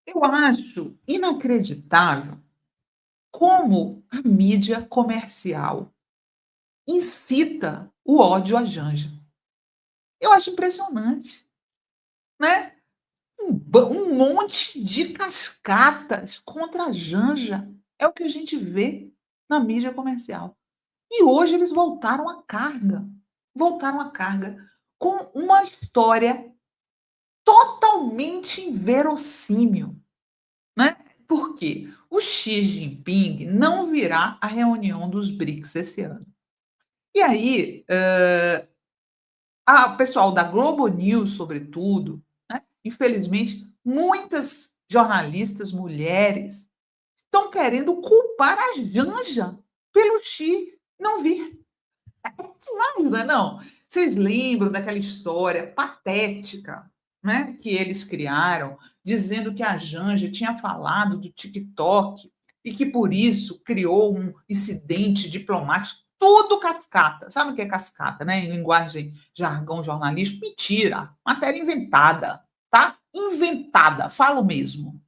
Eu acho inacreditável como a mídia comercial incita o ódio à Janja. Eu acho impressionante, né? Um monte de cascatas contra a Janja é o que a gente vê na mídia comercial. E hoje eles voltaram à carga com uma história totalmente inverossímil, né? Por quê? O Xi Jinping não virá à reunião dos BRICS esse ano. E aí, o pessoal da Globo News, sobretudo, né? Infelizmente, muitas jornalistas mulheres estão querendo culpar a Janja pelo Xi não vir. Não é não? Vocês lembram daquela história patética, né, que eles criaram, dizendo que a Janja tinha falado do TikTok e que por isso criou um incidente diplomático, tudo cascata. Sabe o que é cascata, né? Em linguagem, jargão jornalístico? Mentira, matéria inventada, tá? Inventada, falo mesmo.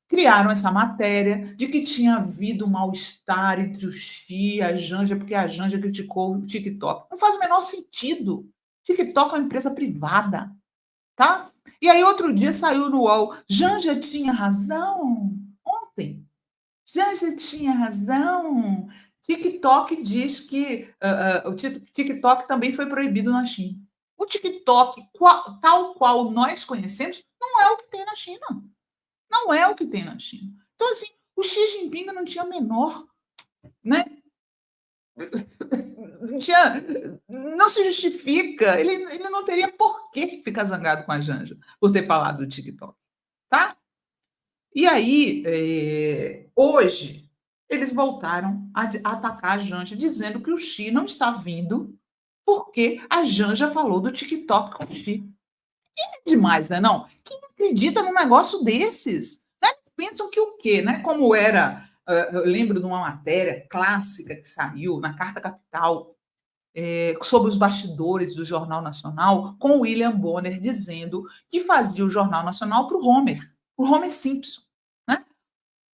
Criaram essa matéria de que tinha havido um mal-estar entre o Xi e a Janja, porque a Janja criticou o TikTok. Não faz o menor sentido. TikTok é uma empresa privada, tá? E aí, outro dia saiu no UOL, Janja tinha razão. Ontem, Janja tinha razão. TikTok diz que o TikTok também foi proibido na China. O TikTok, tal qual nós conhecemos, não é o que tem na China. Não é o que tem na China. Então, assim, o Xi Jinping não tinha menor, né? Não, tinha, não se justifica. Ele não teria por que ficar zangado com a Janja por ter falado do TikTok, tá? E aí, hoje, eles voltaram a atacar a Janja, dizendo que o Xi não está vindo porque a Janja falou do TikTok com o Xi. É demais, né? Não? Quem acredita num negócio desses? Né? Pensam que o quê? Né? Como era, eu lembro de uma matéria clássica que saiu na Carta Capital sobre os bastidores do Jornal Nacional, com o William Bonner dizendo que fazia o Jornal Nacional para o Homer Simpson, né?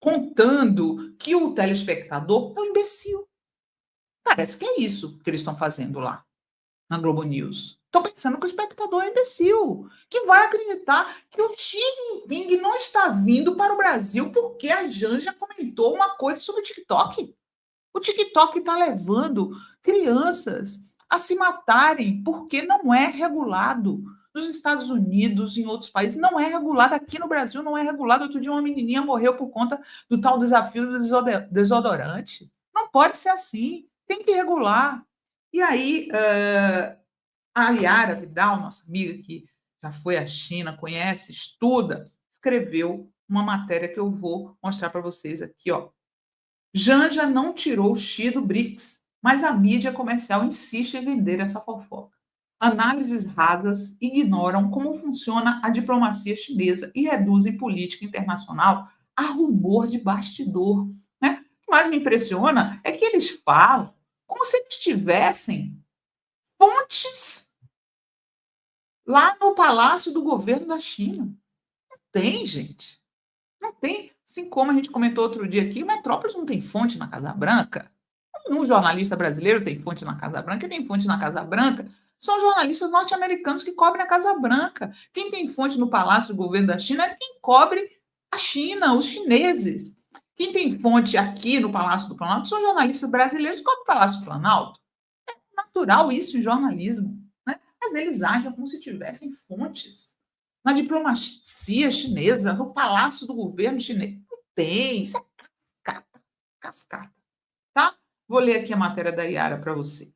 Contando que o telespectador é um imbecil. Parece que é isso que eles estão fazendo lá na Globo News. Estou pensando que o espectador é imbecil, que vai acreditar que o Xi Jinping não está vindo para o Brasil porque a Janja comentou uma coisa sobre o TikTok. O TikTok está levando crianças a se matarem porque não é regulado. Nos Estados Unidos, em outros países, não é regulado. Aqui no Brasil não é regulado. Outro dia uma menininha morreu por conta do tal desafio do desodorante. Não pode ser assim. Tem que regular. E aí, a Yara Vidal, nossa amiga que já foi à China, conhece, estuda, escreveu uma matéria que eu vou mostrar para vocês aqui, ó. Janja não tirou o Xi do BRICS, mas a mídia comercial insiste em vender essa fofoca. Análises rasas ignoram como funciona a diplomacia chinesa e reduzem política internacional a rumor de bastidor. Né? O que mais me impressiona é que eles falam como se eles tivessem fontes lá no palácio do governo da China. Não tem, gente. Não tem. Assim como a gente comentou outro dia aqui, o Metrópolis não tem fonte na Casa Branca. Um jornalista brasileiro tem fonte na Casa Branca. Quem tem fonte na Casa Branca são jornalistas norte-americanos que cobrem a Casa Branca. Quem tem fonte no Palácio do Governo da China é quem cobre a China, os chineses. Quem tem fonte aqui no Palácio do Planalto são jornalistas brasileiros que cobrem o Palácio do Planalto. É natural isso em jornalismo. Né? Mas eles agem como se tivessem fontes na diplomacia chinesa, no Palácio do Governo chinês. Não tem. Isso é cascata. Cascata. Tá? Vou ler aqui a matéria da Iara para vocês.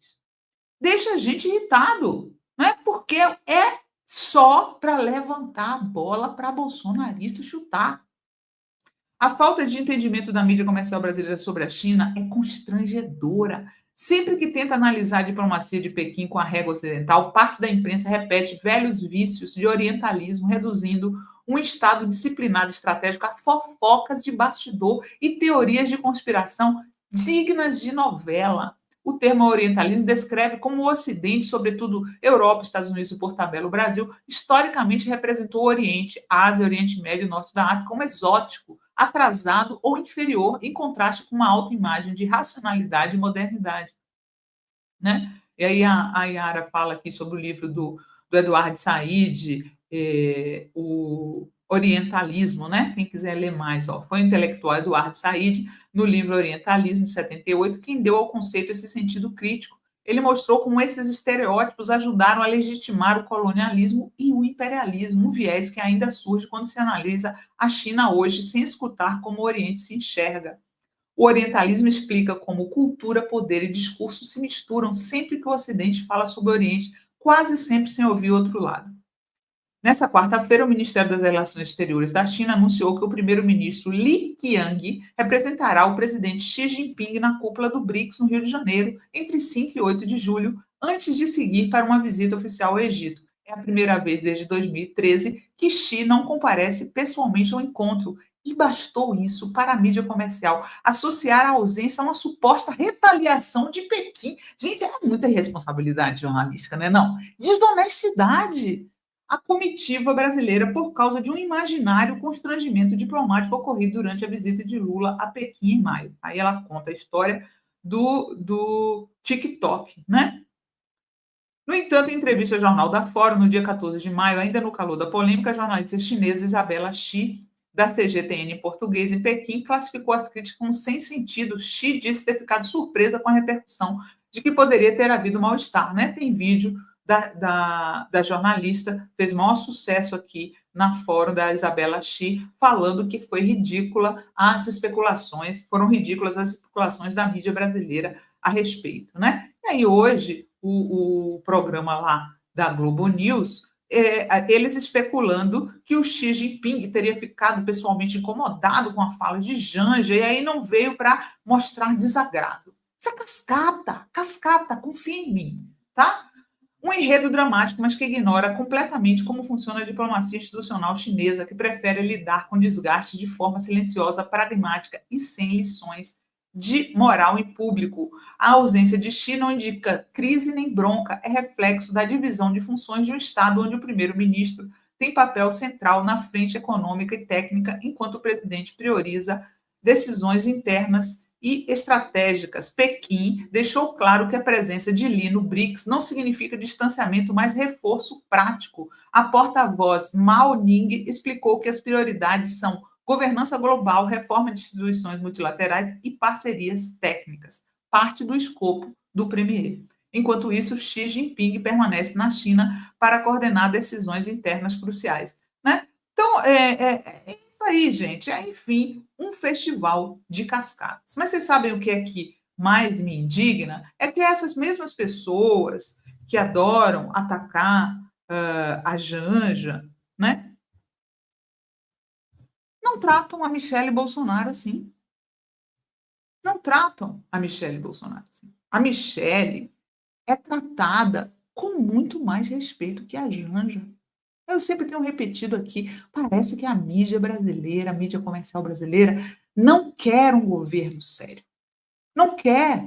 Deixa a gente irritado, né? Porque é só para levantar a bola para bolsonarista chutar. A falta de entendimento da mídia comercial brasileira sobre a China é constrangedora. Sempre que tenta analisar a diplomacia de Pequim com a régua ocidental, parte da imprensa repete velhos vícios de orientalismo, reduzindo um Estado disciplinado estratégico a fofocas de bastidor e teorias de conspiração dignas de novela. o termo orientalismo descreve como o Ocidente, sobretudo Europa, Estados Unidos e, por tabela, o Brasil, historicamente representou o Oriente, Ásia, Oriente Médio e Norte da África como exótico, atrasado ou inferior, em contraste com uma autoimagem de racionalidade e modernidade. Né? E aí a Yara fala aqui sobre o livro do Eduardo Said, o Orientalismo, né? Quem quiser ler mais, ó, foi o intelectual Eduardo Said, no livro Orientalismo, de 78, quem deu ao conceito esse sentido crítico. Ele mostrou como esses estereótipos ajudaram a legitimar o colonialismo e o imperialismo, um viés que ainda surge quando se analisa a China hoje, sem escutar como o Oriente se enxerga. O orientalismo explica como cultura, poder e discurso se misturam sempre que o Ocidente fala sobre o Oriente, quase sempre sem ouvir o outro lado. Nessa quarta-feira, o Ministério das Relações Exteriores da China anunciou que o primeiro-ministro Li Qiang representará o presidente Xi Jinping na cúpula do BRICS no Rio de Janeiro, entre 5 e 8 de julho, antes de seguir para uma visita oficial ao Egito. É a primeira vez desde 2013 que Xi não comparece pessoalmente ao encontro. E bastou isso para a mídia comercial associar a ausência a uma suposta retaliação de Pequim. Gente, é muita irresponsabilidade jornalística, né? Não. Desonestidade. A comitiva brasileira por causa de um imaginário constrangimento diplomático ocorrido durante a visita de Lula a Pequim em maio. Aí ela conta a história do TikTok, né? No entanto, em entrevista ao Jornal da Fórum, no dia 14 de maio, ainda no calor da polêmica, a jornalista chinesa Isabela Xi, da CGTN em português, em Pequim, classificou as críticas como sem sentido. Xi disse ter ficado surpresa com a repercussão de que poderia ter havido mal-estar, né? Tem vídeo da jornalista, fez maior sucesso aqui na fórum da Isabela Xi, falando que foi ridícula as especulações, foram ridículas as especulações da mídia brasileira a respeito, né? E aí hoje, o programa lá da Globo News, eles especulando que o Xi Jinping teria ficado pessoalmente incomodado com a fala de Janja, e aí não veio para mostrar desagrado. Isso é cascata, confia em mim, tá? Um enredo dramático, mas que ignora completamente como funciona a diplomacia institucional chinesa, que prefere lidar com desgaste de forma silenciosa, pragmática e sem lições de moral em público. A ausência de Xi não indica crise nem bronca, é reflexo da divisão de funções de um Estado onde o primeiro-ministro tem papel central na frente econômica e técnica, enquanto o presidente prioriza decisões internas e estratégicas. Pequim deixou claro que a presença de Li no BRICS não significa distanciamento, mas reforço prático. A porta-voz Mao Ning explicou que as prioridades são governança global, reforma de instituições multilaterais e parcerias técnicas, parte do escopo do premier. Enquanto isso, Xi Jinping permanece na China para coordenar decisões internas cruciais. Né? Então, isso aí, gente. É, enfim, um festival de cascatas. Mas vocês sabem o que é que mais me indigna? É que essas mesmas pessoas que adoram atacar a Janja, né? Não tratam a Michele Bolsonaro assim. Não tratam a Michele Bolsonaro assim. A Michele é tratada com muito mais respeito que a Janja. Eu sempre tenho repetido aqui, parece que a mídia brasileira, a mídia comercial brasileira, não quer um governo sério. Não quer.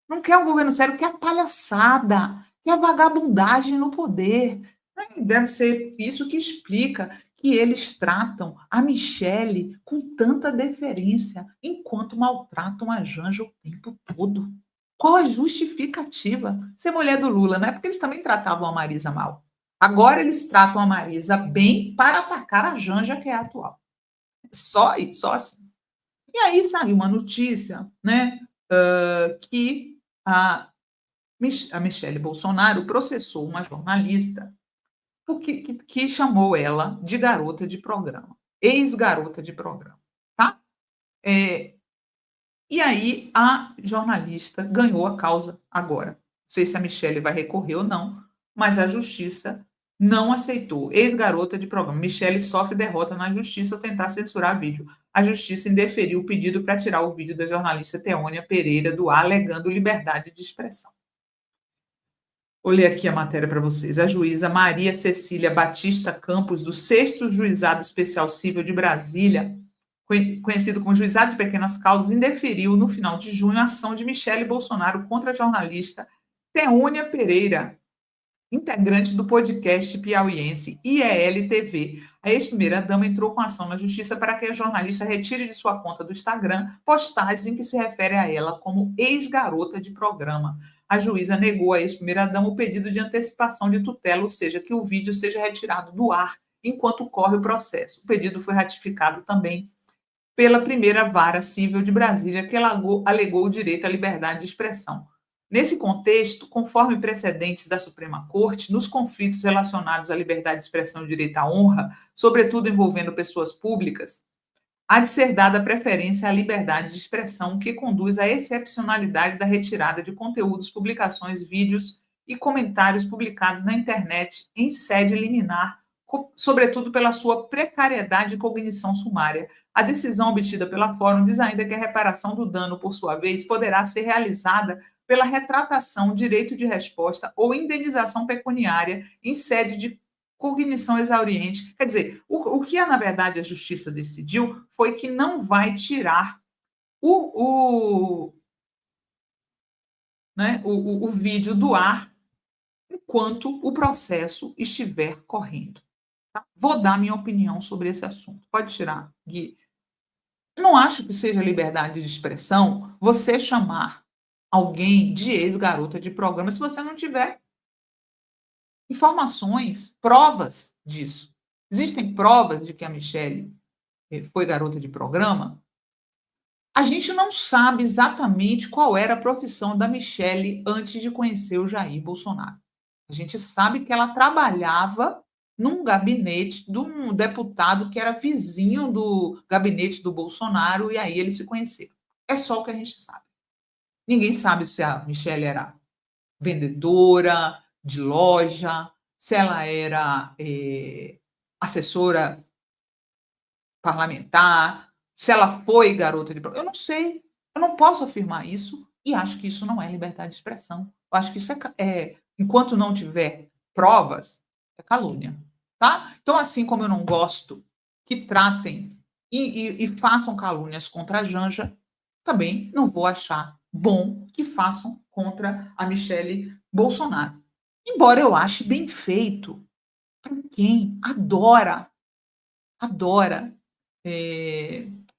Não quer um governo sério, quer a palhaçada, quer a vagabundagem no poder. Deve ser isso que explica que eles tratam a Michele com tanta deferência, enquanto maltratam a Janja o tempo todo. Qual a justificativa? Ser mulher do Lula, né? Porque eles também tratavam a Marisa mal. Agora eles tratam a Marisa bem para atacar a Janja, que é a atual. Só isso, só assim. E aí saiu uma notícia, né, que a Michele Bolsonaro processou uma jornalista que chamou ela de garota de programa, ex-garota de programa, tá? E aí a jornalista ganhou a causa agora. Não sei se a Michele vai recorrer ou não, mas a justiça não aceitou. Ex-garota de programa. Michele sofre derrota na justiça ao tentar censurar vídeo. A justiça indeferiu o pedido para tirar o vídeo da jornalista Teônia Pereira do ar, alegando liberdade de expressão. Vou ler aqui a matéria para vocês. A juíza Maria Cecília Batista Campos, do 6º Juizado Especial Civil de Brasília, conhecido como Juizado de Pequenas Causas, indeferiu no final de junho a ação de Michele Bolsonaro contra a jornalista Teúnia Pereira, integrante do podcast piauiense IEL-TV. A ex-primeira-dama entrou com ação na justiça para que a jornalista retire de sua conta do Instagram postagens em que se refere a ela como ex-garota de programa. A juíza negou à ex-primeira-dama o pedido de antecipação de tutela, ou seja, que o vídeo seja retirado do ar enquanto corre o processo. O pedido foi ratificado também pela primeira vara civil de Brasília, que alegou o direito à liberdade de expressão. Nesse contexto, conforme precedentes da Suprema Corte, nos conflitos relacionados à liberdade de expressão e direito à honra, sobretudo envolvendo pessoas públicas, há de ser dada preferência à liberdade de expressão, que conduz à excepcionalidade da retirada de conteúdos, publicações, vídeos e comentários publicados na internet em sede liminar, sobretudo pela sua precariedade e cognição sumária. A decisão obtida pela Fórum diz ainda que a reparação do dano, por sua vez, poderá ser realizada pela retratação, direito de resposta ou indenização pecuniária em sede de cognição exauriente. Quer dizer, o que, na verdade, a justiça decidiu foi que não vai tirar o vídeo do ar enquanto o processo estiver correndo. Tá? Vou dar minha opinião sobre esse assunto. Pode tirar, Gui. Não acho que seja liberdade de expressão você chamar alguém de ex-garota de programa se você não tiver informações, provas disso. Existem provas de que a Michele foi garota de programa? A gente não sabe exatamente qual era a profissão da Michele antes de conhecer o Jair Bolsonaro. A gente sabe que ela trabalhava num gabinete de um deputado que era vizinho do gabinete do Bolsonaro, e aí eles se conheceram. É só o que a gente sabe. Ninguém sabe se a Michele era vendedora de loja, se ela era assessora parlamentar, se ela foi garota de programa. Eu não sei, eu não posso afirmar isso e acho que isso não é liberdade de expressão. Eu acho que isso enquanto não tiver provas, é calúnia, tá? Então, assim como eu não gosto que tratem e façam calúnias contra a Janja, também não vou achar bom que façam contra a Michele Bolsonaro. Embora eu ache bem feito para quem adora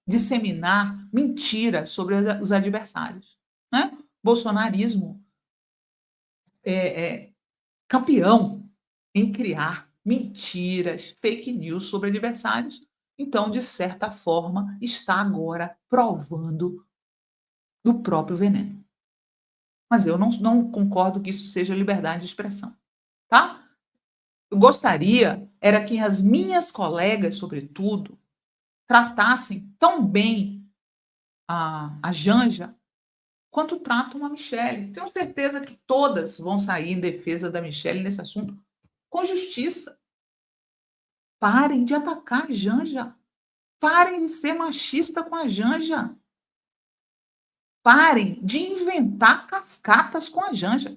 disseminar mentiras sobre os adversários. Né? Bolsonarismo é campeão em criar mentiras, fake news sobre adversários. Então, de certa forma, está agora provando do próprio veneno. Mas eu não concordo que isso seja liberdade de expressão, tá? Eu gostaria era que as minhas colegas, sobretudo, tratassem tão bem a Janja quanto tratam a Michele. Tenho certeza que todas vão sair em defesa da Michele nesse assunto com justiça. Parem de atacar a Janja. Parem de ser machista com a Janja. Parem de inventar cascatas com a Janja.